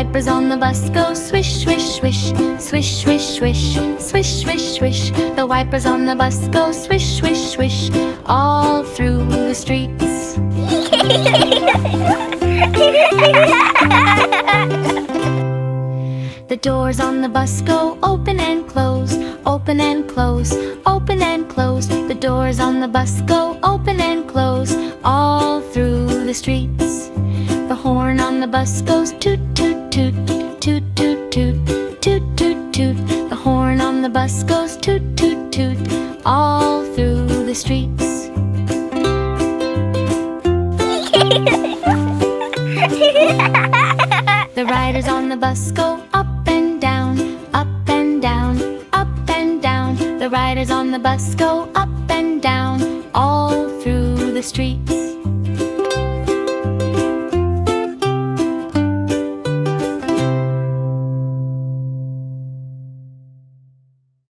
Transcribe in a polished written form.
wipers on the bus go swish, swish, swish, swish, swish, swish, swish, swish, swish. The wipers on the bus go swish, swish, swish, all through the streets. The doors on the bus go open and close, open and close, open and close. The doors on the bus go open and close, all through the streets. The horn on the bus goes toot, toot, toot, toot, toot, toot, toot, toot, toot. The horn on the bus goes toot, toot, toot, all through the streets. The riders on the bus go up and down, up and down, up and down. The riders on the bus go up and down, all through the streets.